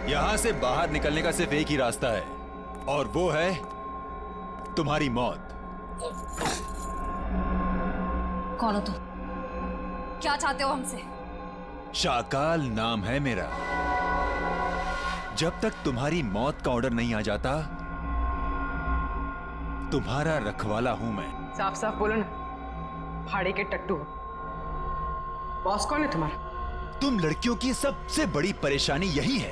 यहाँ से बाहर निकलने का सिर्फ एक ही रास्ता है, और वो है तुम्हारी मौत। कौन हो तुम? क्या चाहते हो हमसे? शाकाल नाम है मेरा। जब तक तुम्हारी मौत का ऑर्डर नहीं आ जाता, तुम्हारा रखवाला हूं मैं। साफ साफ बोलो ना, फाड़े के टट्टू। बॉस कौन है तुम्हारा? तुम लड़कियों की सबसे बड़ी परेशानी यही है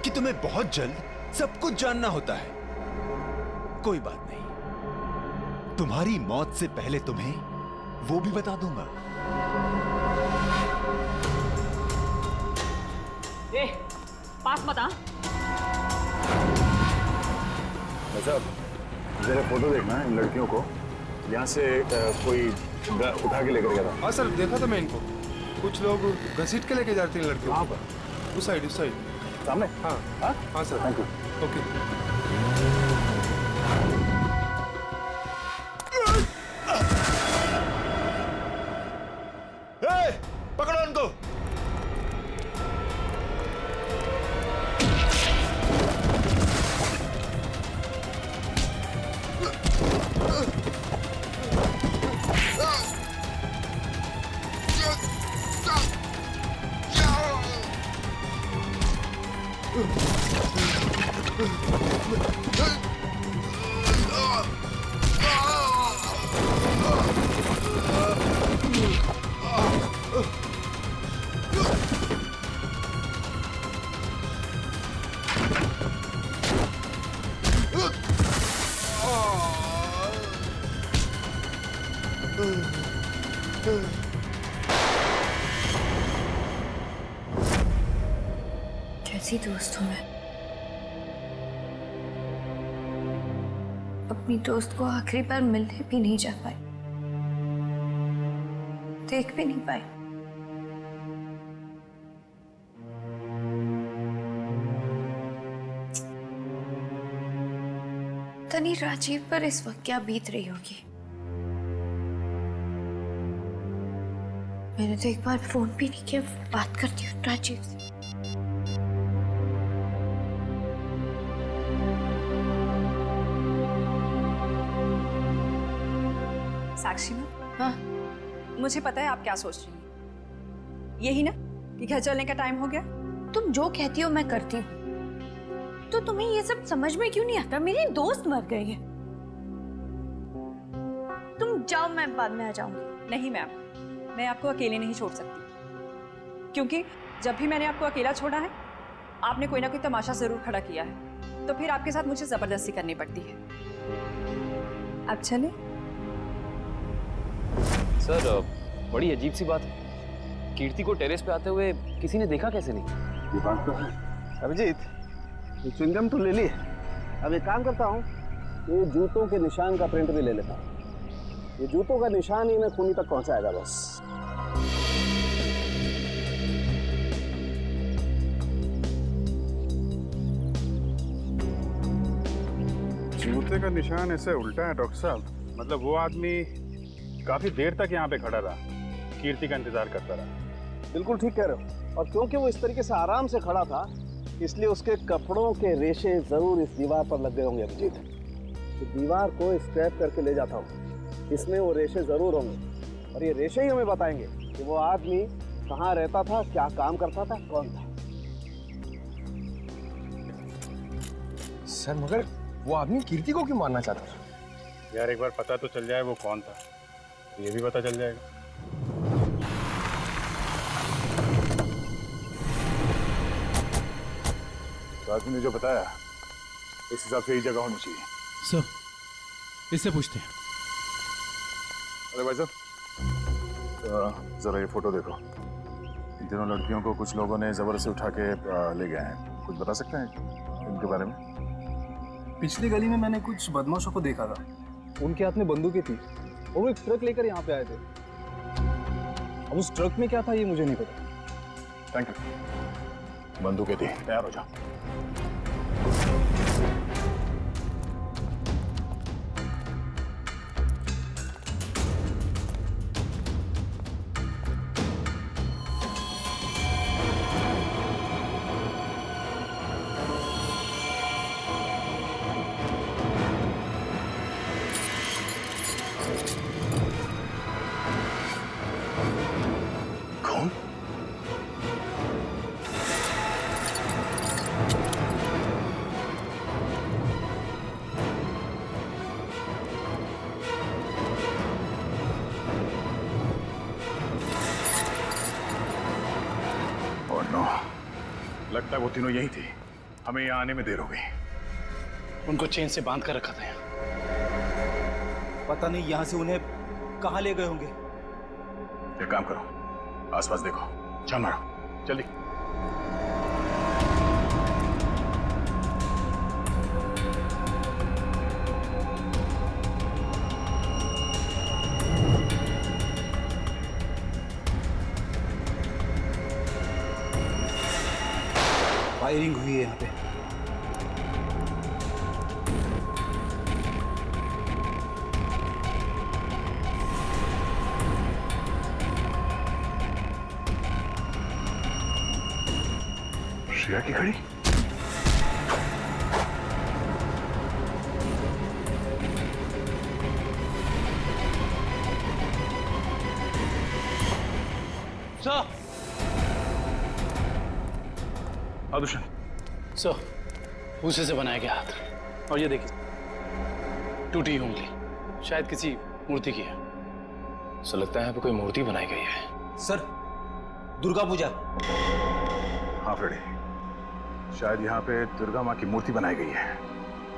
कि तुम्हें बहुत जल्द सब कुछ जानना होता है। कोई बात नहीं, तुम्हारी मौत से पहले तुम्हें वो भी बता दूंगा। ए, पास मत आ। साहब, जरा फोटो देखना है इन लड़कियों को। यहाँ से कोई उठा के लेकर गया था। हाँ सर, देखा था मैं इनको। कुछ लोग घसीट के लेके जाते हैं लड़कियों। कहाँ पर? उस साइड सामने। हाँ हाँ हाँ सर। Thank you. ओके। पकड़ो उनको। कैसी दोस्त हूँ मैं। अपनी दोस्त को आखिरी बार मिलने भी नहीं जा पाई, देख भी नहीं पाई। तनी राजीव पर इस वक्त क्या बीत रही होगी। मैंने तो एक बार फोन भी नहीं किया। बात करती हूँ राजीव से। साक्षी मैम, हाँ, मुझे पता है आप क्या सोच रही हैं। यही ना कि घर चलने का टाइम हो गया। तुम जो कहती हो मैं करती हूँ। तो तुम्हें ये सब समझ में क्यों नहीं आता? मेरी दोस्त मर गई है। तुम जाओ, मैं बाद में आ जाऊंगी। नहीं मैम, मैं आपको अकेले नहीं छोड़ सकती, क्योंकि जब भी मैंने आपको अकेला छोड़ा है, आपने कोई ना कोई तमाशा जरूर खड़ा किया है। तो फिर आपके साथ मुझे जबरदस्ती करनी पड़ती है। अब चले। सर, बड़ी अजीब सी बात है। कीर्ति को टेरेस पे आते हुए किसी ने देखा कैसे नहीं? ये बात तो है। अभिजीत, ये च्युइंगम तो ले ली। अब एक काम करता हूँ, ये जूतों के निशान का प्रिंट भी ले लेता हूँ। ये जूतों का निशान ही मैं खूनी तक पहुंचाएगा बस। जूते का निशान ऐसे उल्टा है डॉक्टर साहब। मतलब वो आदमी काफी देर तक यहाँ पे खड़ा रहा, कीर्ति का इंतजार करता रहा। बिल्कुल ठीक कह रहे हो। और क्योंकि वो इस तरीके से आराम से खड़ा था, इसलिए उसके कपड़ों के रेशे जरूर इस दीवार पर लग गए होंगे। अभिजीत, तो दीवार को स्क्रैप करके ले जाता हूँ, इसमें वो रेशे जरूर होंगे। और ये रेशे ही हमें बताएंगे कि वो आदमी कहाँ रहता था, क्या काम करता था, कौन था। सर, मगर वो आदमी कीर्ति को क्यों मारना चाहता था? यार एक बार पता तो चल जाए वो कौन था, ये भी पता चल जाएगा। तो आदमी ने जो बताया उस हिसाब से यही जगह होनी चाहिए। सर, इससे पूछते हैं। अरे भाई साहब, जरा ये फोटो देखो। इन तीनों लड़कियों को कुछ लोगों ने जबरदस्ती उठा के ले गए हैं। कुछ बता सकते हैं इनके बारे में? पिछली गली में मैंने कुछ बदमाशों को देखा था। उनके हाथ में बंदूकें थी और वो एक ट्रक लेकर यहाँ पे आए थे। अब उस ट्रक में क्या था ये मुझे नहीं पता। Thank you. बंदूकें थी, तैयार हो जाओ। खून? ओह नो, लगता है वो तीनों यही थी। हमें यहाँ आने में देर हो गई। उनको चेन से बांध कर रखा था यहाँ। पता नहीं यहाँ से उन्हें कहाँ ले गए होंगे। एक काम करो, आसपास देखो, छान मारो, जल्दी। फायरिंग हुई है यहाँ पे। श्रेया की घड़ी? सर, आदुशन, सर, भूसे से बनाया गया हाथ। और ये देखिए, टूटी हुई उंगली, शायद किसी मूर्ति की है। ऐसा लगता है यहाँ पे कोई मूर्ति बनाई गई है। सर, दुर्गा पूजा। हाँ फ्रेडी, शायद यहाँ पे दुर्गा माँ की मूर्ति बनाई गई है।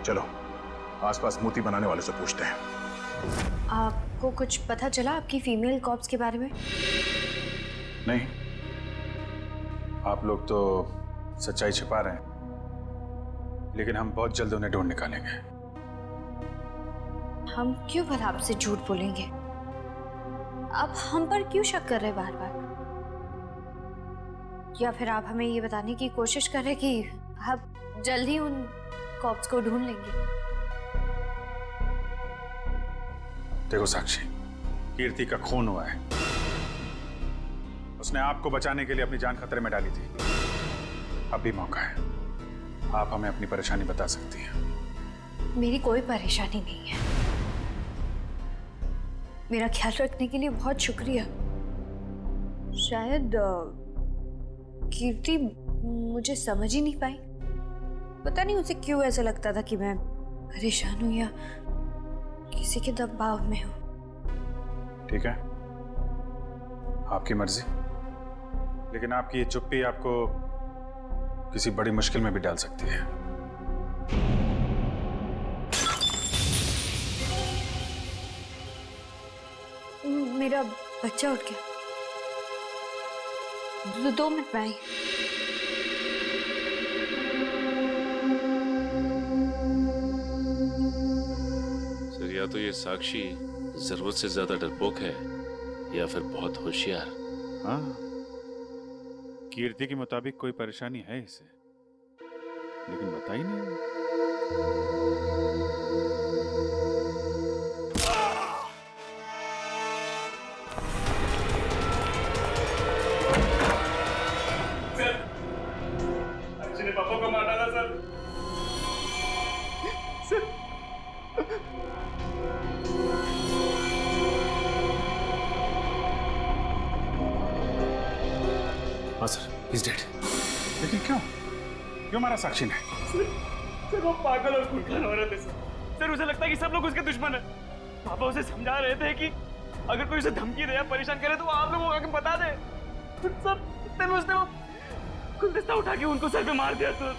चलो आसपास मूर्ति बनाने वाले से पूछते हैं। आपको कुछ पता चला आपकी फीमेल कॉप्स के बारे में? नहीं, आप लोग तो सच्चाई छिपा रहे हैं, लेकिन हम बहुत जल्द उन्हें ढूंढ निकालेंगे। हम क्यों भला आपसे झूठ बोलेंगे? आप हम पर क्यों शक कर रहे बार बार? या फिर आप हमें ये बताने की कोशिश कर रहे कि आप जल्द ही उन कॉप्स को ढूंढ लेंगे? देखो साक्षी, कीर्ति का खून हुआ है। उसने आपको बचाने के लिए अपनी जान खतरे में डाली थी। अब भी मौका है, आप हमें अपनी परेशानी बता सकती हैं। मेरी कोई परेशानी नहीं है। मेरा ख्याल रखने के लिए बहुत शुक्रिया। शायद कीर्ति मुझे समझ ही नहीं पाई। पता नहीं उसे क्यों ऐसा लगता था कि मैं परेशान हूं या किसी के दबाव में हूं। ठीक है, आपकी मर्जी, लेकिन आपकी ये चुप्पी आपको किसी बड़ी मुश्किल में भी डाल सकती है। मेरा बच्चा उठ गया। 2 मिनट में आई। सर, या तो ये साक्षी जरूरत से ज्यादा डरपोक है या फिर बहुत होशियार। हाँ, कीर्ति के मुताबिक कोई परेशानी है इसे, लेकिन बता ही नहीं। ने पापा को मार डाला सर। हाँ सर, he's dead। लेकिन क्यों क्यों मारा साक्षी ने? सर वो पागल और खूंखार औरत है सर। सर उसे लगता है कि सब लोग उसके दुश्मन है। पापा उसे समझा रहे थे कि अगर कोई उसे धमकी दे या परेशान करे तो वो आप लोगों को आके बता दे। सर इतने में उसने वो गुलदस्ता उठा के उनको सर पे मार दिया सर।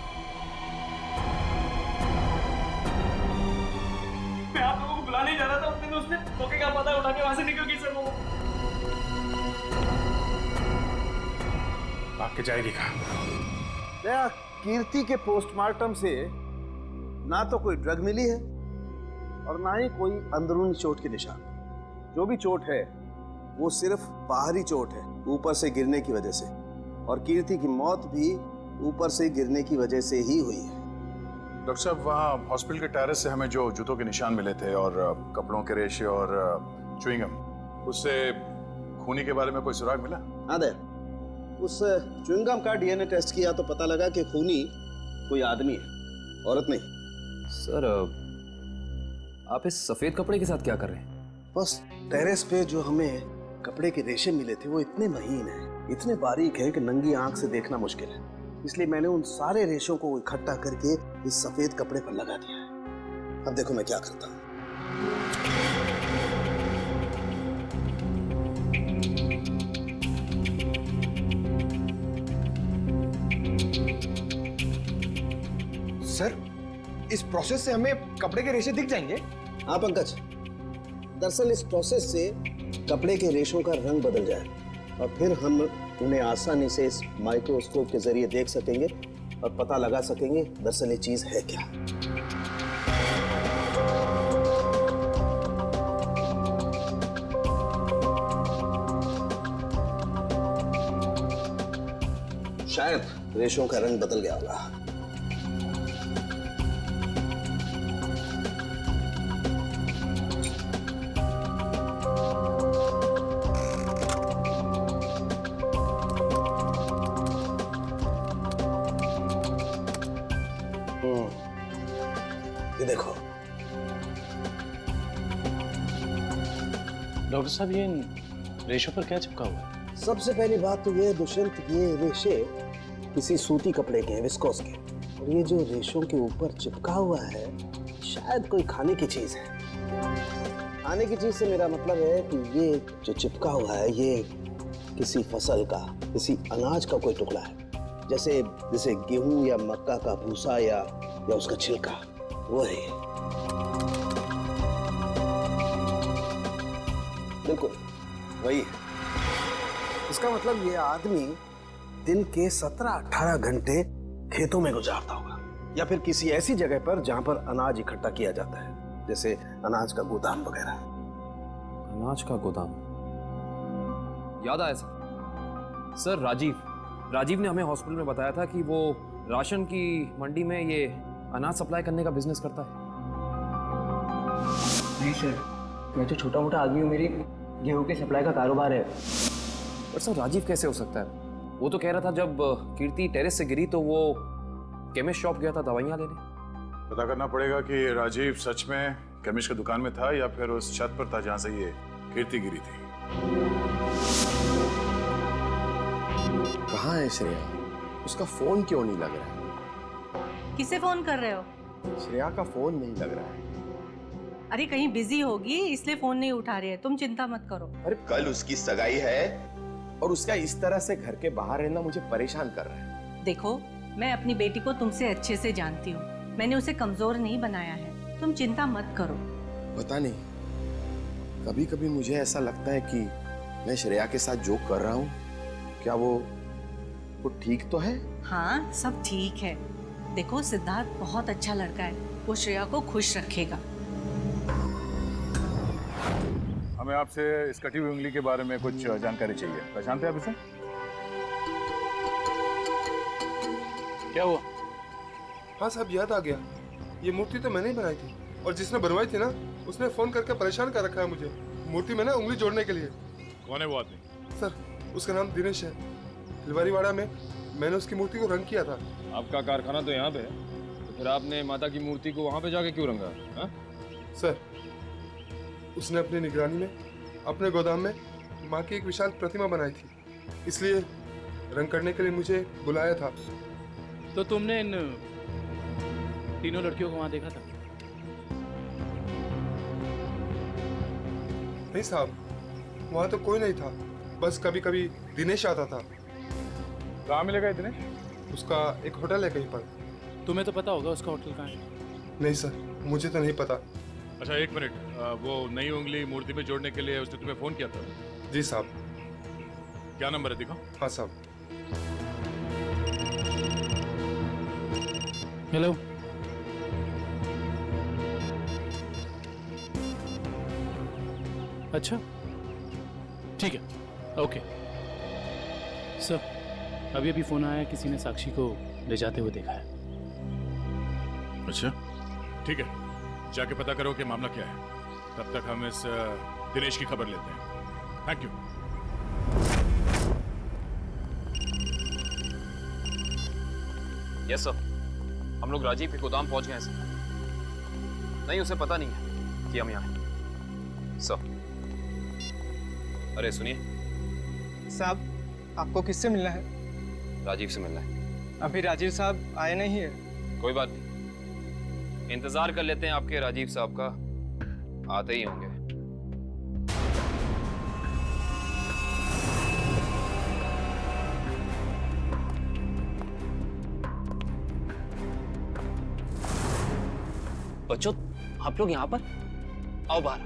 मैं आप लोगों को बुलाने जा रहा था, उतने में उसने मौके का पता उठा के वहां से निकल गई सर वो। आपके जाएगी कहाँ? दया, कीर्ति के पोस्टमार्टम से ना तो कोई ड्रग मिली है और ना ही कोई अंदरूनी चोट के निशान। जो भी चोट है वो सिर्फ बाहरी चोट है, ऊपर से गिरने की वजह से, और कीर्ति की मौत भी ऊपर से गिरने की वजह से ही हुई है। डॉक्टर साहब, वहाँ हॉस्पिटल के टेरेस से हमें जो जूतों के निशान मिले थे और कपड़ों के रेशे और च्युइंगम, उससे खूनी के बारे में कोई सुराग मिला? हाँ दया, उस च्युइंगम का डीएनए टेस्ट किया तो पता लगा कि खूनी कोई आदमी है, औरत नहीं। सर, आप इस सफेद कपड़े के साथ क्या कर रहे हैं? बस टेरेस पे जो हमें कपड़े के रेशे मिले थे वो इतने महीन हैं इतने बारीक है कि नंगी आंख से देखना मुश्किल है। इसलिए मैंने उन सारे रेशों को इकट्ठा करके इस सफेद कपड़े पर लगा दिया है। अब देखो मैं क्या करता हूँ। सर, इस प्रोसेस से हमें कपड़े के रेशे दिख जाएंगे? हाँ पंकज, दरअसल इस प्रोसेस से कपड़े के रेशों का रंग बदल जाए और फिर हम उन्हें आसानी से इस माइक्रोस्कोप के जरिए देख सकेंगे और पता लगा सकेंगे दरअसल ये चीज है क्या। शायद रेशों का रंग बदल गया होगा। ये देखो डॉक्टर साहब, ये इन रेशों पर क्या चिपका हुआ है? सबसे पहली बात तो ये है दुष्यंत, ये रेशे किसी सूती कपड़े के हैं, विस्कोस के। और ये जो रेशों के ऊपर चिपका हुआ है शायद कोई खाने की चीज है। खाने की चीज से मेरा मतलब है कि ये जो चिपका हुआ है ये किसी फसल का, किसी अनाज का कोई टुकड़ा है, जैसे जैसे गेहूं या मक्का का भूसा या उसका छिलका, वो है। बिल्कुल वही है। इसका मतलब ये आदमी दिन के 17-18 घंटे खेतों में गुजारता होगा या फिर किसी ऐसी जगह पर जहां पर अनाज इकट्ठा किया जाता है, जैसे अनाज का गोदाम वगैरह। अनाज का गोदाम याद आया सर। राजीव ने हमें हॉस्पिटल में बताया था कि वो राशन की मंडी में ये अनाज सप्लाई करने का बिजनेस करता है। नहीं सर, मैं तो छोटा मोटा आदमी हूँ, मेरी गेहूं के सप्लाई का कारोबार है। पर सर, राजीव कैसे हो सकता है? वो तो कह रहा था जब कीर्ति टेरेस से गिरी तो वो केमिस्ट शॉप गया था दवाइयाँ लेने। पता करना पड़ेगा कि राजीव सच में केमिस्ट की दुकान में था या फिर उस छत पर था जहां से ये कीर्ति गिरी थी। कहाँ है श्रेया? उसका फोन क्यों नहीं लग रहा है? किसे फोन कर रहे हो? श्रेया का फोन नहीं लग रहा है। अरे कहीं बिजी होगी इसलिए फोन नहीं उठा रही है, तुम चिंता मत करो। अरे कल उसकी सगाई है और उसका इस तरह से घर के बाहर रहना मुझे परेशान कर रहा है। देखो, मैं अपनी बेटी को तुमसे अच्छे से जानती हूँ, मैंने उसे कमजोर नहीं बनाया है, तुम चिंता मत करो। पता नहीं, कभी कभी मुझे ऐसा लगता है कि मैं श्रेया के साथ जो कर रहा हूँ क्या वो ठीक तो है? हाँ, सब ठीक है। देखो, सिद्धार्थ बहुत अच्छा लड़का है, वो श्रेया को खुश रखेगा। हमें आपसे इस कटी हुई उंगली के बारे में कुछ जानकारी चाहिए। पहचानते हैं आप इसे? क्या हुआ? हाँ साहब, याद आ गया। ये मूर्ति तो मैंने ही बनाई थी और जिसने बनवाई थी ना उसने फोन करके परेशान कर रखा है मुझे मूर्ति में ना उंगली जोड़ने के लिए। कौन है वो आदमी? सर, उसका नाम दिनेश है। तिलवारीवाड़ा में मैंने उसकी मूर्ति को रंग किया था। आपका कारखाना तो यहाँ पे है, तो फिर आपने माता की मूर्ति को वहाँ पे जाके क्यों रंगा? हा? सर, उसने अपनी निगरानी में अपने गोदाम में माँ की एक विशाल प्रतिमा बनाई थी, इसलिए रंग करने के लिए मुझे बुलाया था। तो तुमने इन तीनों लड़कियों को वहां देखा था? नहीं साहब, वहाँ तो कोई नहीं था, बस कभी कभी दिनेश आता था। कहाँ मिलेगा ये दिनेश? उसका एक होटल है कहीं पर। तुम्हें तो पता होगा उसका होटल कहाँ है? नहीं सर, मुझे तो नहीं पता। अच्छा एक मिनट, वो नई उंगली मूर्ति में जोड़ने के लिए उसने तुम्हें फोन किया था? जी साहब। क्या नंबर है, दिखाओ। हाँ साहब। हेलो, अच्छा ठीक है, ओके सर। अभी अभी फोन आया, किसी ने साक्षी को ले जाते हुए देखा है। अच्छा ठीक है, जाके पता करो कि मामला क्या है। तब तक हम इस दिनेश की खबर लेते हैं। Thank you. यस सर, हम लोग राजीव के गोदाम पहुंच गए हैं सर। नहीं, उसे पता नहीं है कि हम यहाँ हैं सर। अरे सुनिए साहब, आपको किससे मिलना है? राजीव से मिलना है। अभी राजीव साहब आए नहीं है। कोई बात नहीं, इंतजार कर लेते हैं आपके राजीव साहब का, आते ही होंगे। बच्चों, आप लोग यहाँ पर आओ बाहर।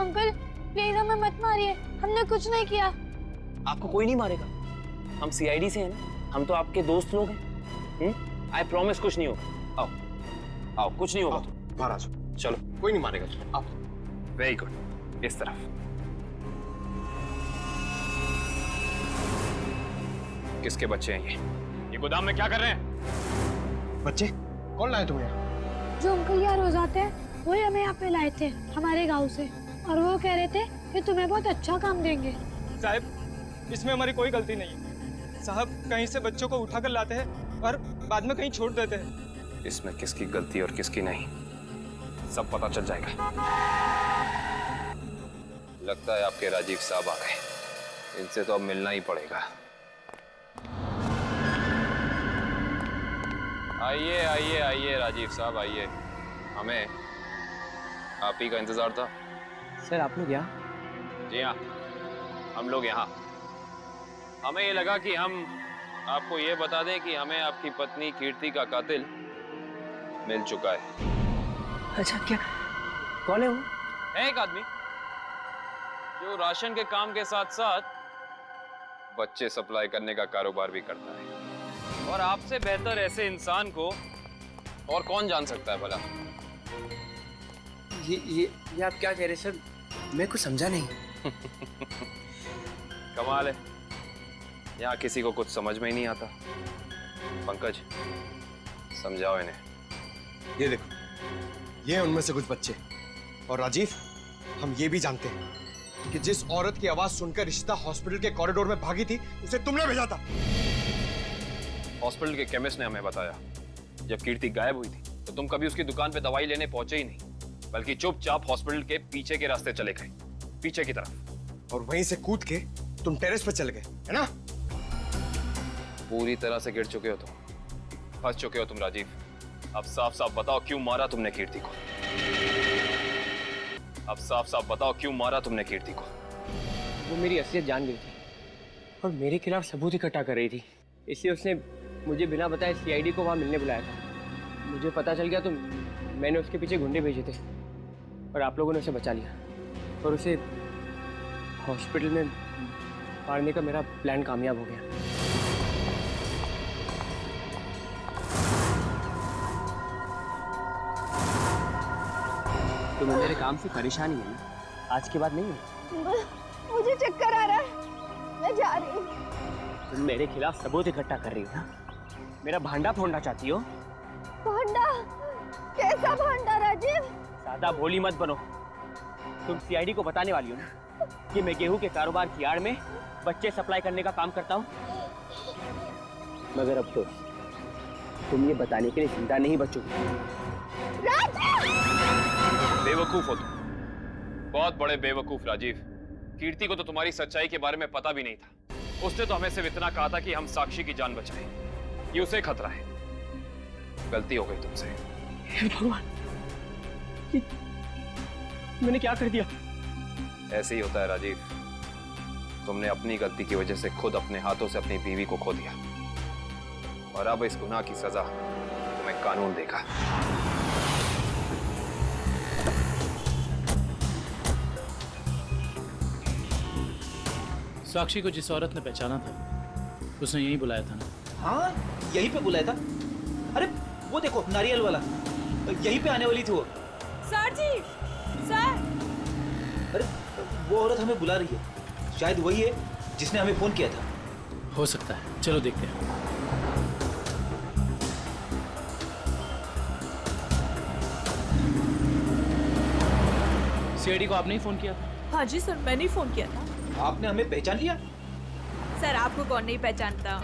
अंकल प्लीज हमें मत मारिए, हमने कुछ नहीं किया। आपको कोई नहीं मारेगा, हम सीआईडी से हैं ना, हम तो आपके दोस्त लोग हैं। आई प्रॉमिस कुछ नहीं होगा। आओ आओ, कुछ नहीं होगा। बाहर आ जाओ। चलो, कोई नहीं मारेगा। आओ। वेरी गुड, इस तरफ। किसके बच्चे हैं ये गोदाम में क्या कर रहे हैं? बच्चे कौन लाए तुम्हें? जो अंकल यहाँ रोज आते हैं वही हमें यहाँ पे लाए थे हमारे गांव से, और वो कह रहे थे कि तुम्हें बहुत अच्छा काम देंगे। साहब इसमें हमारी कोई गलती नहीं है। साहब कहीं से बच्चों को उठाकर लाते हैं और बाद में कहीं छोड़ देते हैं। इसमें किसकी गलती और किसकी नहीं, सब पता चल जाएगा। लगता है आपके राजीव साहब आ गए, इनसे तो अब मिलना ही पड़ेगा। आइए आइए आइए राजीव साहब आइए, हमें आप ही का इंतजार था। सर आप लोग यहाँ? जी हाँ, हम लोग यहाँ। हमें ये लगा कि हम आपको ये बता दें कि हमें आपकी पत्नी कीर्ति का कातिल मिल चुका है। अच्छा, क्या कौन है वो? है एक आदमी जो राशन के काम के साथ साथ बच्चे सप्लाई करने का कारोबार भी करता है, और आपसे बेहतर ऐसे इंसान को और कौन जान सकता है भला? ये आप क्या कह रहे सर? मैं कुछ समझा नहीं। कमाल है, यहाँ किसी को कुछ समझ में ही नहीं आता। पंकज, समझाओ इन्हें। ये देखो, ये हैं उनमें से कुछ बच्चे। और राजीव, हम ये भी जानते हैं कि जिस औरत की आवाज सुनकर रिश्ता हॉस्पिटल के कॉरिडोर में भागी थी, उसे तुमने भेजा था। हॉस्पिटल के केमिस्ट ने हमें बताया, जब कीर्ति गायब हुई थी तो तुम कभी उसकी दुकान पे दवाई लेने पहुंचे ही नहीं, बल्कि चुपचाप हॉस्पिटल के पीछे के रास्ते चले गए, पीछे की तरफ। और वहीं से कूद के तुम टेरेस पर चले गए, है ना? पूरी तरह से गिर चुके हो तुम, फंस चुके हो तुम राजीव। अब साफ साफ बताओ क्यों मारा तुमने कीर्ति को? अब साफ साफ बताओ क्यों मारा तुमने कीर्ति को? वो मेरी असलियत जान गई थी और मेरे खिलाफ सबूत इकट्ठा कर रही थी, इसलिए उसने मुझे बिना बताए सीआईडी को वहाँ मिलने बुलाया था। मुझे पता चल गया तो मैंने उसके पीछे गुंडे भेजे थे और आप लोगों ने उसे बचा लिया और उसे हॉस्पिटल में मारने का मेरा प्लान कामयाब हो गया। तुम्हें मेरे काम से परेशानी है ना? आज के बाद नहीं है? मुझे चक्कर आ रहा है, मैं जा रही हूँ। तुम मेरे खिलाफ सबूत इकट्ठा कर रही हो ना? मेरा भांडा फोड़ना चाहती हो? भांडा? कैसा भांडा राजीव? ज्यादा भोली मत बनो। तुम सीआईडी को बताने वाली हो ना कि मैं गेहूं के कारोबार की आड़ में बच्चे सप्लाई करने का काम करता हूँ? मगर अफसोस, तुम ये बताने के लिए जिंदा नहीं बचोगे। बेवकूफ हो तुम, बहुत बड़े बेवकूफ राजीव। कीर्ति को तो तुम्हारी सच्चाई के बारे में पता भी नहीं था। उसने तो हमें सिर्फ इतना कहा था कि हम साक्षी की जान बचाएं, ये उसे खतरा है। गलती हो गई तुमसे। हे भगवान, मैंने क्या कर दिया? ऐसे ही होता है राजीव, तुमने अपनी गलती की वजह से खुद अपने हाथों से अपनी बीवी को खो दिया, और अब इस गुनाह की सजा तुम्हें कानून देगा। साक्षी को जिस औरत ने पहचाना था उसने यही बुलाया था ना? हाँ, यहीं पे बुलाया था। अरे वो देखो, नारियल वाला, यहीं पे आने वाली थी वो। सर जी, सर। अरे वो औरत हमें बुला रही है, शायद वही है जिसने हमें फोन किया था। हो सकता है, चलो देखते हैं। सीआईडी को आपने ही फोन किया था? हाँ जी सर, मैंने ही फोन किया था। आपने हमें पहचान लिया? सर आपको कौन नहीं पहचानता?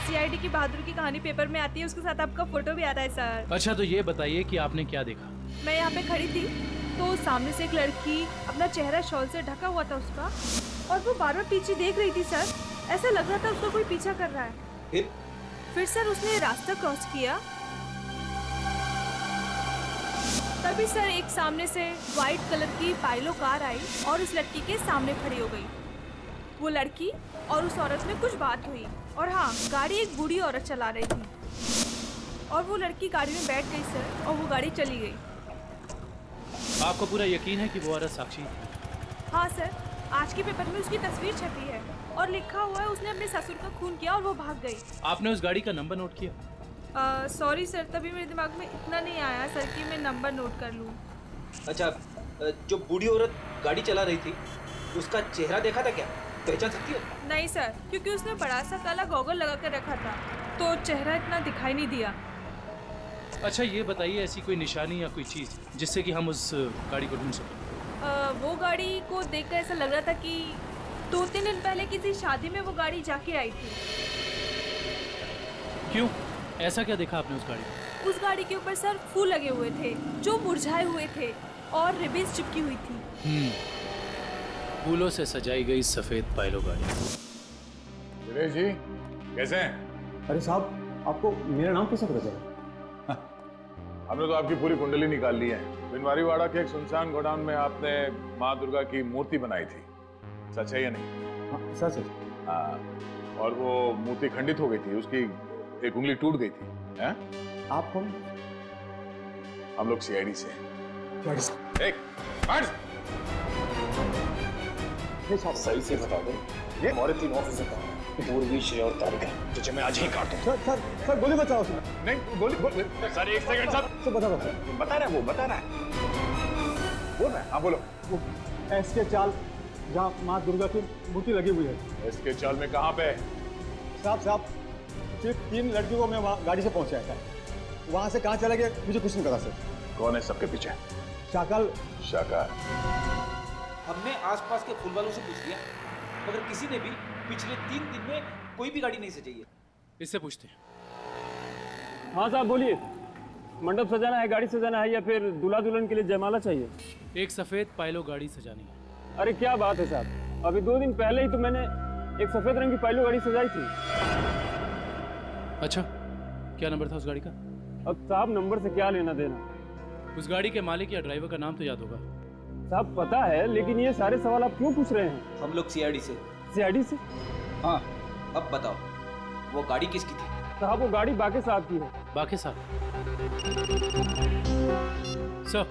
सीआईडी की बहादुर की कहानी पेपर में आती है, उसके साथ आपका फोटो भी आता है सर। अच्छा, तो ये बताइए कि आपने क्या देखा? मैं यहाँ पे खड़ी थी तो सामने से एक लड़की, अपना चेहरा शॉल से ढका हुआ था उसका, और वो बार बार पीछे देख रही थी सर। ऐसा लग रहा था उसको कोई पीछा कर रहा है। फिर सर उसने रास्ता क्रॉस किया, तभी सर एक सामने से व्हाइट कलर की पाइलो कार आई और उस लड़की के सामने खड़ी हो गई। वो लड़की और उस औरत में कुछ बात हुई और हाँ, गाड़ी एक बूढ़ी औरत चला रही थी और वो लड़की गाड़ी में बैठ गई सर और वो गाड़ी चली गई। आपको पूरा यकीन है कि वो औरत साक्षी है? हाँ सर, आज के पेपर में उसकी तस्वीर छपी है और लिखा हुआ है उसने अपने ससुर का खून किया और वो भाग गई। आपने उस गाड़ी का नंबर नोट किया? सॉरी सर, तभी मेरे दिमाग में इतना नहीं आया सर कि मैं नंबर नोट कर लूँ। अच्छा, जो बूढ़ी औरत गाड़ी चला रही थी उसका चेहरा देखा था क्या? पहचान सकती हो? नहीं सर, क्योंकि उसने बड़ा सा काला गॉगल लगा कर रखा था तो चेहरा इतना दिखाई नहीं दिया। अच्छा ये बताइए, ऐसी कोई निशानी या कोई चीज़ जिससे कि हम उस गाड़ी को ढूंढ सकें? वो गाड़ी को देखकर ऐसा लग रहा था कि 2-3 दिन पहले किसी शादी में वो गाड़ी जाके आई थी। क्यों? ऐसा क्या देखा आपने उस गाड़ी में? उस गाड़ी के ऊपर सर फूल लगे हुए थे जो मुरझाए हुए थे और रिबन्स चिपकी हुई थी। फूलों से सजाई गई सफेद पाइलो गाड़ी। दिनेश जी कैसे हैं? अरे साहब, आपको मेरा नाम कैसे पता चला? हमने तो आपकी पूरी कुंडली निकाल ली है। बिनवारीवाड़ा के एक सुनसान गोडाउन में आपने माँ दुर्गा की मूर्ति बनाई थी, सच है या नहीं? हाँ, सच है। हाँ, और वो मूर्ति खंडित हो गई थी, उसकी एक उंगली टूट गई थी। हैं? आप कौन? हम लोग सीआईडी से हैं। एक साहब सही से बता दो, ये हमारे 3 ऑफिसर कहाँ हैं? पूर्वी, श्रेय और तारिका, तुझे मैं आज ही काटूं। सर गोली बचाओ उसमें। नहीं गोली सर, एक सेकंड सर। बता रहा है, वो बता रहा है, बोल रहा है। हाँ बोलो। वो एसके चाल जहाँ माँ दुर्गा की मूर्ति लगी हुई है। एसके चाल में कहाँ पे? साहब सिर्फ 3 लड़कियों को मैं वहाँ गाड़ी से पहुँचाया था, वहाँ से कहाँ चला गया मुझे कुछ नहीं पता सर। कौन है सबके पीछे? शाकल। हमने आसपास के फूल वालों से पूछ लिया, मगर किसी ने भी पिछले 3 दिन में कोई भी गाड़ी नहीं सजाई है। इससे पूछते हैं। हाँ साहब बोलिए, मंडप सजाना है, गाड़ी सजाना है या फिर दूल्हा दुल्हन के लिए जयमाला चाहिए? एक सफेद पाइलो गाड़ी सजानी है। अरे क्या बात है साहब, अभी 2 दिन पहले ही तो मैंने एक सफेद रंग की पाइलो गाड़ी सजाई थी। अच्छा, क्या नंबर था उस गाड़ी का? अब साहब नंबर से क्या लेना देना? उस गाड़ी के मालिक या ड्राइवर का नाम तो याद होगा? साहब पता है, लेकिन ये सारे सवाल आप क्यों पूछ रहे हैं? हम लोग सीआईडी से। सीआईडी से? हाँ, अब बताओ वो गाड़ी किसकी थी? साहब वो गाड़ी बाके साहब की है। बाके साहब? सर,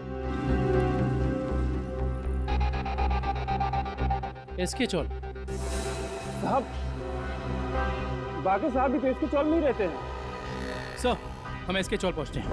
एसके चौल। साहब बाके साहब भी तो इसके चौल में ही रहते हैं। सर, हम एसके चौल पहुंचते हैं।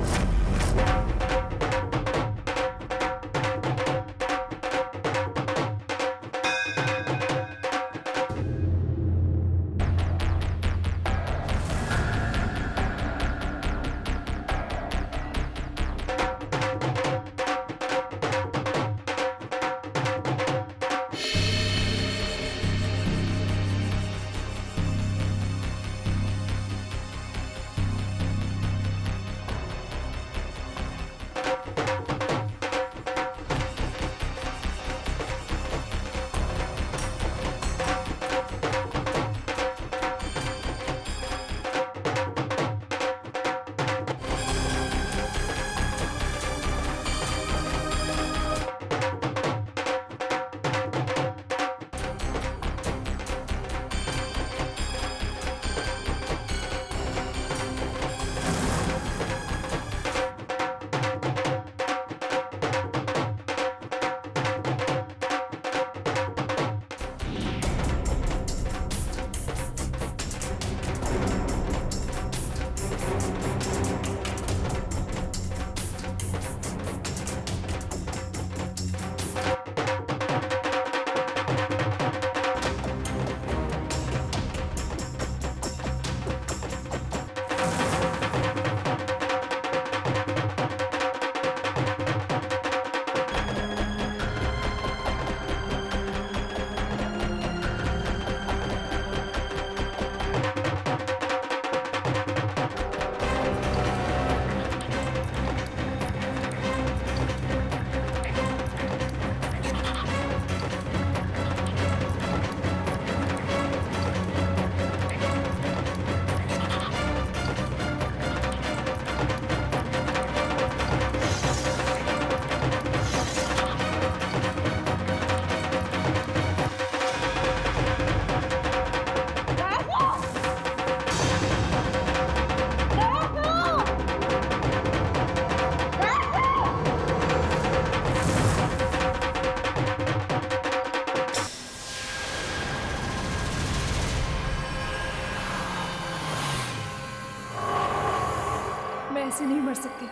ऐसे नहीं मर सकती।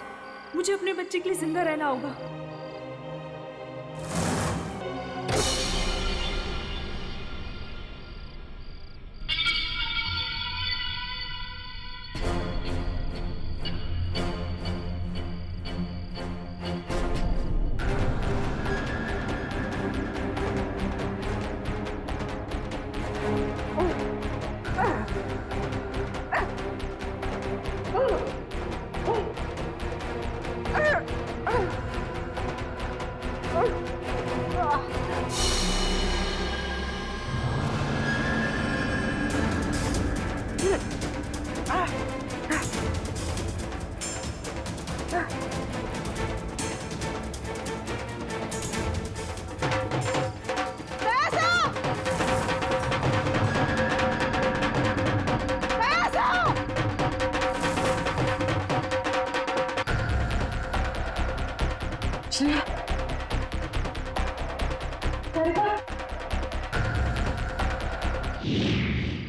मुझे अपने बच्चे के लिए जिंदा रहना होगा।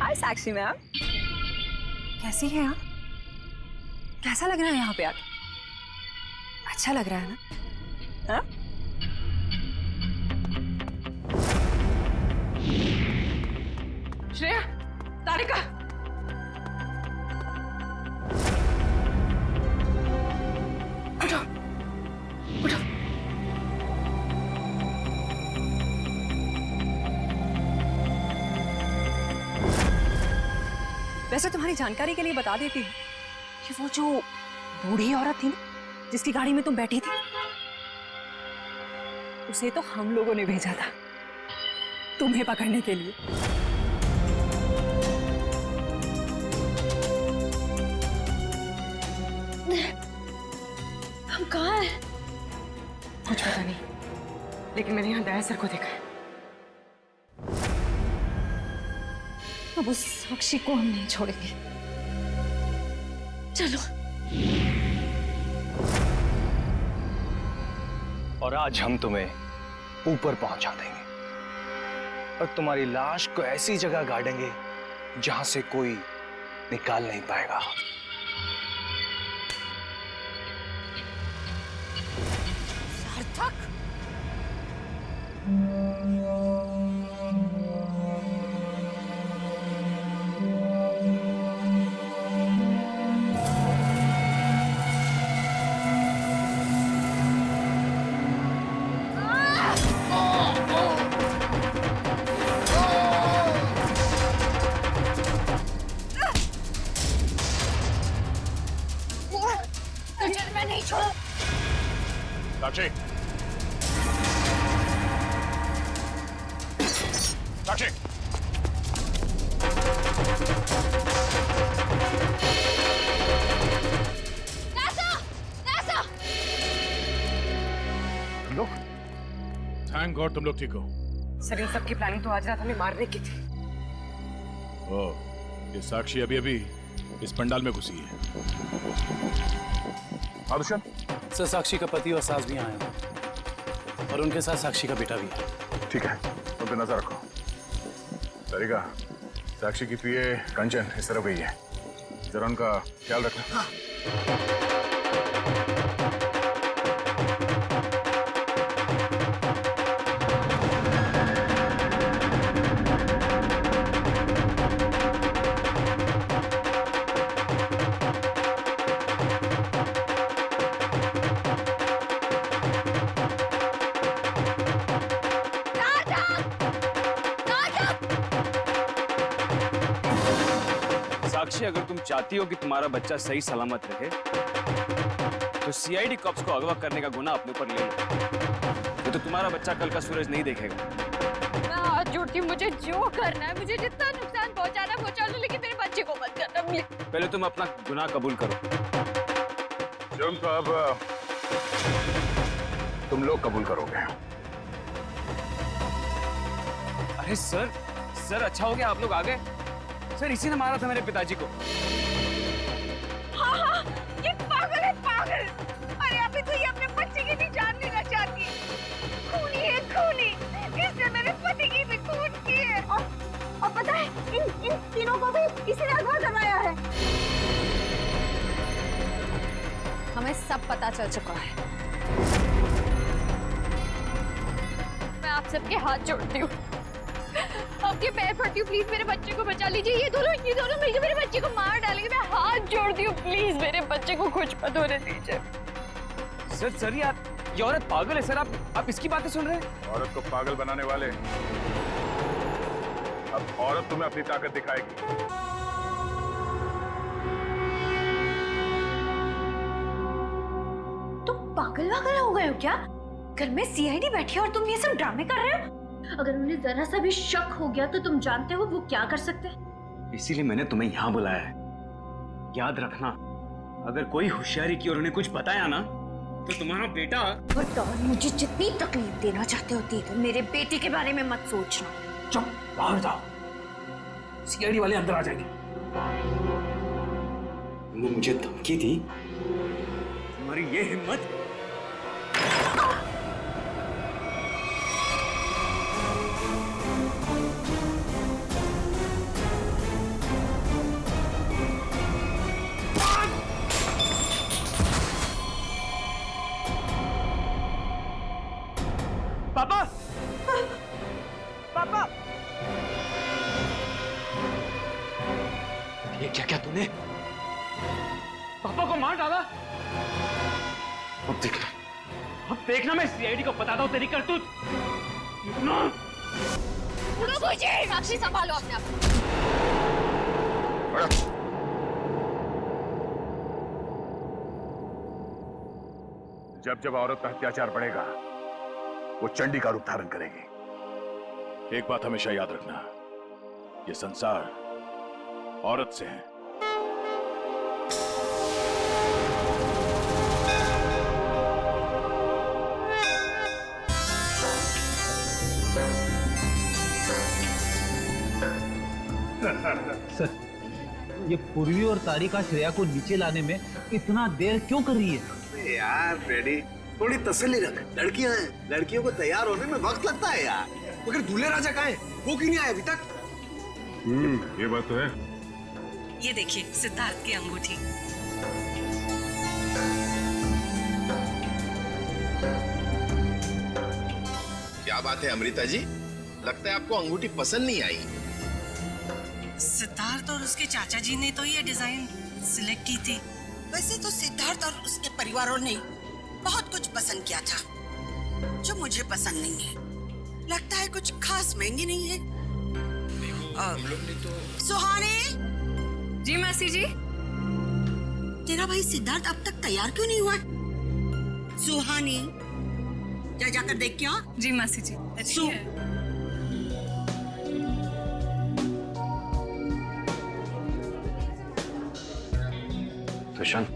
हाय साक्षी मैम, कैसी हैं आप? कैसा लग रहा है यहाँ पे आके? अच्छा लग रहा है ना? हाँ? श्रेया, तारिका, उठो, उठो। वैसे तुम्हारी जानकारी के लिए बता देती हूँ कि वो जो बूढ़ी औरत थी ना जिसकी गाड़ी में तुम बैठी थी, उसे तो हम लोगों ने भेजा था तुम्हें पकड़ने के लिए। हम कहाँ हैं? कुछ पता नहीं, लेकिन मैंने यहाँ दया सर को देखा है। अब उस साक्षी को हम नहीं छोड़ेंगे। चलो। और आज हम तुम्हें ऊपर पहुंचा देंगे और तुम्हारी लाश को ऐसी जगह गाड़ेंगे जहां से कोई निकाल नहीं पाएगा। सार्थक, मैं नहीं छोड़ा। साक्षी, साक्षी, तुम लोग? थैंक गॉड तुम लोग ठीक हो। सर, इन सबकी प्लानिंग तो आज रात हमें मारने की थी। ओह, ये साक्षी अभी अभी इस पंडाल में घुसी है। आदर्शन? सर, साक्षी का पति और सास भी आए हैं और उनके साथ साक्षी का बेटा भी है। ठीक है, उन पे नजर रखो। तारिका, साक्षी की पीए कंचन इस तरफ गई है, जरा उनका ख्याल रखना। हाँ। साक्षी, अगर तुम चाहती हो कि तुम्हारा बच्चा सही सलामत रहे तो सीआईडी कॉप्स को अगवा करने का गुनाह अपने ऊपर ले लो, तो तुम्हारा बच्चा कल का सूरज नहीं देखेगा। मैं हाथ जोड़ती हूँ, मुझे जो करना है, मुझे जितना नुकसान पहुंचाना पहुंचा लो, लेकिन मेरे बच्चे को मत करना प्लीज। पहले तुम अपना गुनाह कबूल करो। जुर्म तो अब तुम लोग कबूल करोगे। अरे सर, अच्छा हो गया आप लोग आ गए। सर, इसी ने मारा था मेरे पिताजी को। हाँ, ये पागल है, पागल। अरे अभी तो ये अपने बच्चे की भी जान लेना चाहती है। खूनी है, खूनी। इसने मेरे पति की भी खून की है। और पता है, इन तीनों को भी इसी ने अगवा करवाया है। तुम्हें सब पता चल चुका है। मैं आप सबके हाथ जोड़ती हूँ, आपके पैर पड़ती हूँ, प्लीज मेरे बच्चे को बचा लीजिए। ये दोनों मिलकर मेरे बच्चे को मार डालेंगे। मैं हाथ जोड़ती हूँ, प्लीज मेरे बच्चे को कुछ मत होने दीजिए। सर ये औरत पागल है सर। आप इसकी बातें सुन रहे हैं? औरत को पागल बनाने वाले, अब औरत तुम्हें अपनी ताकत दिखाएगी। तुम पागल हो गए हो क्या? घर में सीआईडी बैठी है और तुम ये सब ड्रामे कर रहे हो? अगर उन्हें जरा सा भी शक हो गया तो तुम जानते हो वो क्या कर सकते हैं। इसीलिए मैंने तुम्हें यहाँ बुलाया है। याद रखना, अगर कोई होशियारी की और उन्हें कुछ बताया ना तो तुम्हारा बेटा। और मुझे जितनी तकलीफ देना चाहते हो दे दो, मेरे बेटे के बारे में मत सोचना। चुप, बाहर जाओ, सीआईडी वाले अंदर आ जाएंगे। तुमने मुझे धमकी दी, तुम्हारी ये हिम्मत। पापा, पापा, ये क्या तूने पापा को मार डाला? अब देखना मैं सीआईडी को बताता हूँ तेरी करतूत। साक्षी संभालो अपने आप। जब जब औरत पर अत्याचार बढ़ेगा वो चंडी का रूप धारण करेगी। एक बात हमेशा याद रखना, ये संसार औरत से है। सर, ये पूर्वी और तारिका श्रेया को नीचे लाने में इतना देर क्यों कर रही है? यार रेडी, थोड़ी तसल्ली रख। लड़कियां हैं, लड़कियों को तैयार होने में वक्त लगता है यार। मगर दूल्हे राजा कहाँ है? वो क्यों नहीं आए अभी तक? ये बात तो है। ये देखिए सिद्धार्थ की अंगूठी। क्या बात है अमृता जी, लगता है आपको अंगूठी पसंद नहीं आई। सिद्धार्थ और उसके चाचा जी ने तो ये डिजाइन सिलेक्ट की थी। वैसे तो सिद्धार्थ और उसके परिवारों ने बहुत कुछ पसंद किया था जो मुझे पसंद नहीं है। लगता है कुछ खास महंगी नहीं है। सुहानी। जी मासी जी। तेरा भाई सिद्धार्थ अब तक तैयार क्यों नहीं हुआ? सुहानी, जाकर देख क्या? जी मासी जी। दुष्यंत,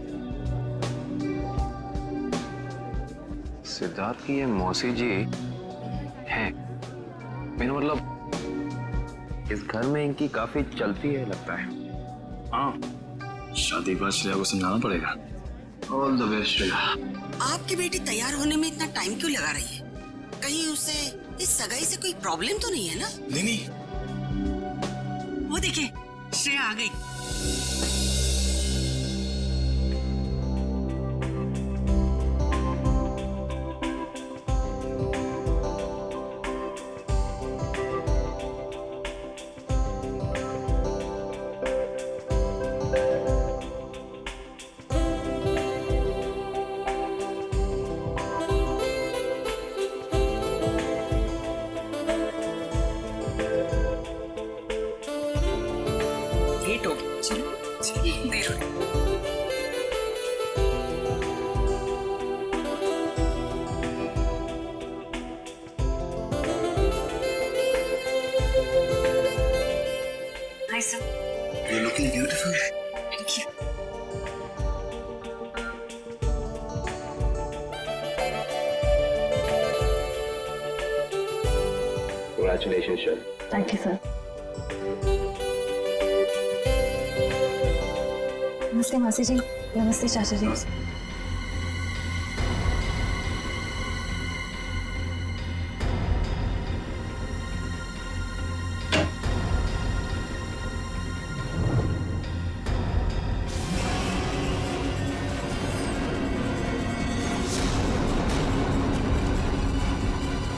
सिद्धार्थ की ये मौसी जी हैं। मेरा मतलब इस घर में इनकी काफी चलती है लगता है। हाँ, शादी के बाद श्रेया को समझाना पड़ेगा। All the best Shreya. आपकी बेटी तैयार होने में इतना टाइम क्यों लगा रही है? कहीं उसे इस सगाई से कोई प्रॉब्लम तो नहीं है ना? नहीं। वो देखिए श्रेया आ गई। Hi, sir. You're looking beautiful. Thank you. Congratulations, sir. Thank you, sir. नमस्ते मासी जी। नमस्ते चाचा जी।